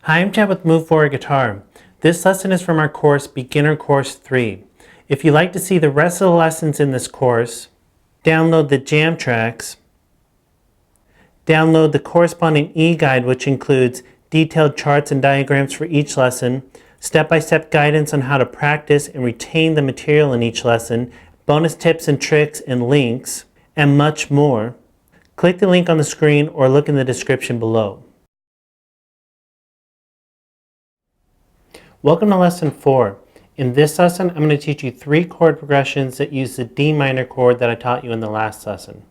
Hi, I'm Chad with Move Forward Guitar. This lesson is from our course, Beginner Course 3. If you'd like to see the rest of the lessons in this course, download the jam tracks, download the corresponding e-guide, which includes detailed charts and diagrams for each lesson, step-by-step guidance on how to practice and retain the material in each lesson, bonus tips and tricks and links, and much more. Click the link on the screen or look in the description below. Welcome to Lesson 4. In this lesson, I'm going to teach you 3 chord progressions that use the D minor chord that I taught you in the last lesson.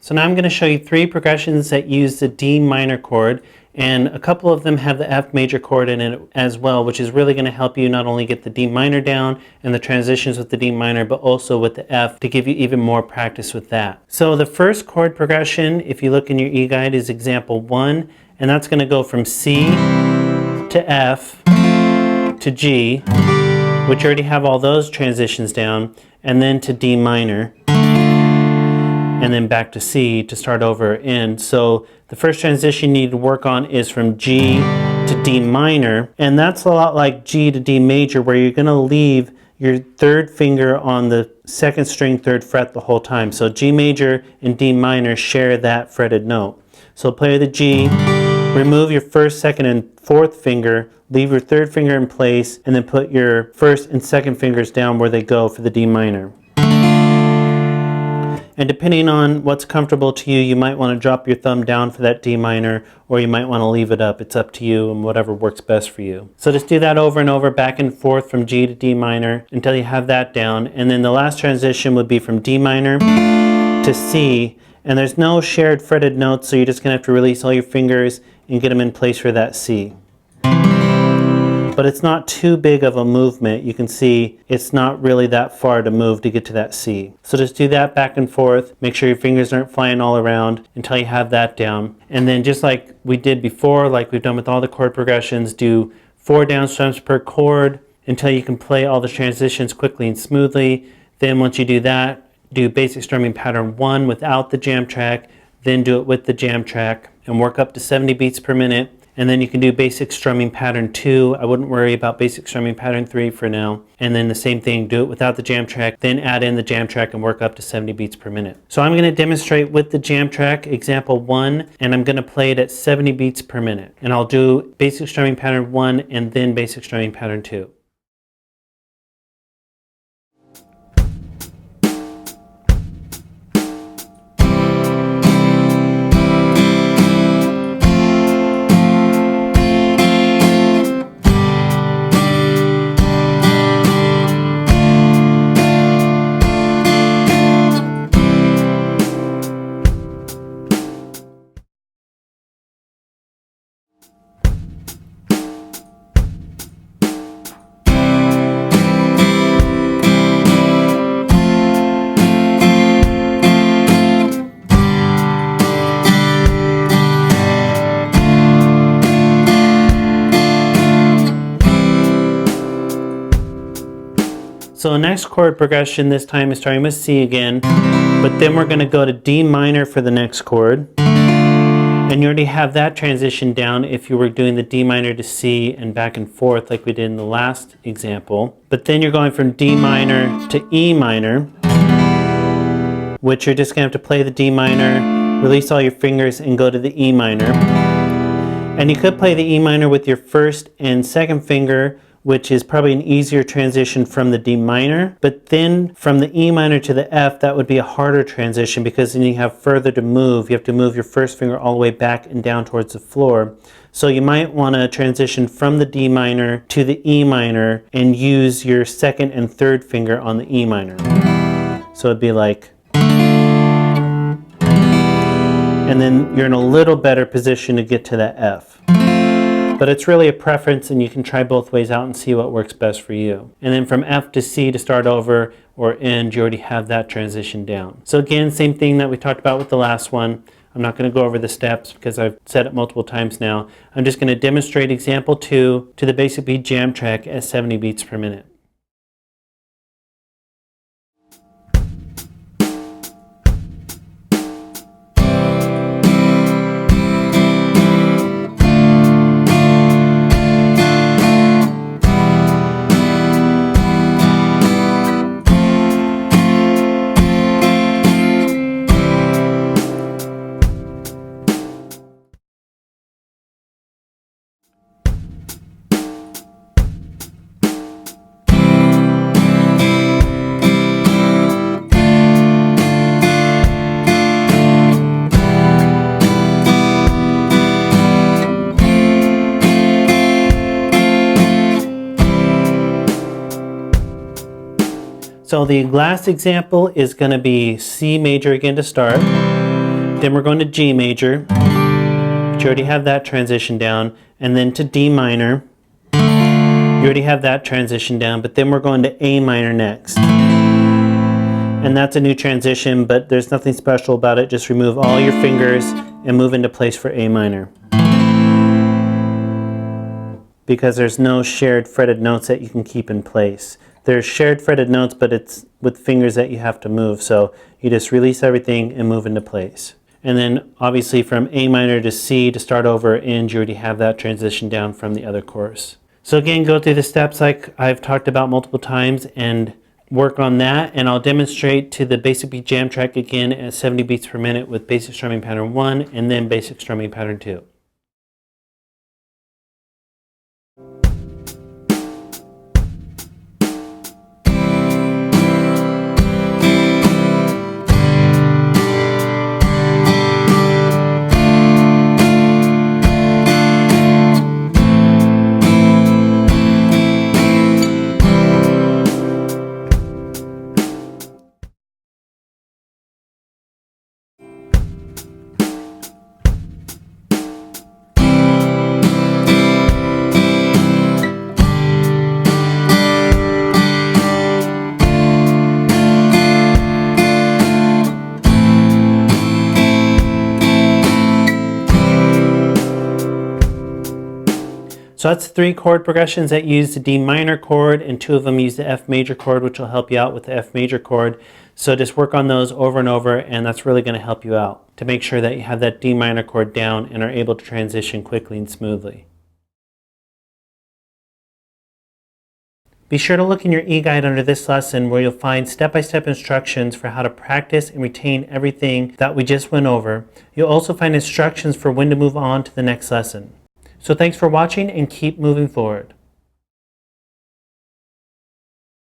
So now I'm going to show you 3 progressions that use the D minor chord, and a couple of them have the F major chord in it as well, which is really going to help you not only get the D minor down and the transitions with the D minor, but also with the F to give you even more practice with that. So the first chord progression, if you look in your e-guide, is example 1. And that's going to go from C to F to G, which you already have all those transitions down, and then to D minor, and then back to C to start over. And so the first transition you need to work on is from G to D minor, and that's a lot like G to D major, where you're going to leave your third finger on the second string, 3rd fret the whole time. So G major and D minor share that fretted note. So play the G, remove your 1st, 2nd, and 4th finger, leave your 3rd finger in place, and then put your 1st and 2nd fingers down where they go for the D minor. And depending on what's comfortable to you, you might want to drop your thumb down for that D minor, or you might want to leave it up. It's up to you and whatever works best for you. So just do that over and over, back and forth from G to D minor until you have that down. And then the last transition would be from D minor to C. And there's no shared fretted notes, so you're just going to have to release all your fingers and get them in place for that C. But it's not too big of a movement. You can see it's not really that far to move to get to that C. So just do that back and forth. Make sure your fingers aren't flying all around until you have that down. And then just like we did before, like we've done with all the chord progressions, do 4 down strums per chord until you can play all the transitions quickly and smoothly. Then once you do that, do basic strumming pattern 1 without the jam track, then do it with the jam track and work up to 70 beats per minute. And then you can do basic strumming pattern 2. I wouldn't worry about basic strumming pattern 3 for now. And then the same thing, do it without the jam track, then add in the jam track and work up to 70 beats per minute. So I'm going to demonstrate with the jam track, example 1, and I'm going to play it at 70 beats per minute. And I'll do basic strumming pattern 1 and then basic strumming pattern 2. So the next chord progression this time is starting with C again, but then we're going to go to D minor for the next chord. And you already have that transition down if you were doing the D minor to C and back and forth like we did in the last example. But then you're going from D minor to E minor, which you're just going to have to play the D minor, release all your fingers, and go to the E minor. And you could play the E minor with your 1st and 2nd finger, which is probably an easier transition from the D minor. But then from the E minor to the F, that would be a harder transition because then you have further to move. You have to move your 1st finger all the way back and down towards the floor. So you might want to transition from the D minor to the E minor and use your 2nd and 3rd finger on the E minor. So it'd be like, and then you're in a little better position to get to that F. But it's really a preference, and you can try both ways out and see what works best for you. And then from F to C to start over or end, you already have that transition down. So again, same thing that we talked about with the last one. I'm not going to go over the steps because I've said it multiple times now. I'm just going to demonstrate example 2 to the basic beat jam track at 70 beats per minute. So the last example is going to be C major again to start. Then we're going to G major, but you already have that transition down, and then to D minor. You already have that transition down, but then we're going to A minor next. And that's a new transition, but there's nothing special about it. Just remove all your fingers and move into place for A minor. Because there's no shared fretted notes that you can keep in place. There's shared fretted notes, but it's with fingers that you have to move. So you just release everything and move into place. And then obviously from A minor to C to start over and you already have that transition down from the other chorus. So again, go through the steps like I've talked about multiple times and work on that. And I'll demonstrate to the basic beat jam track again at 70 beats per minute with basic strumming pattern 1 and then basic strumming pattern 2. So that's 3 chord progressions that use the D minor chord, and 2 of them use the F major chord, which will help you out with the F major chord. So just work on those over and over, and that's really going to help you out to make sure that you have that D minor chord down and are able to transition quickly and smoothly. Be sure to look in your e-guide under this lesson where you'll find step-by-step instructions for how to practice and retain everything that we just went over. You'll also find instructions for when to move on to the next lesson. So thanks for watching and keep moving forward.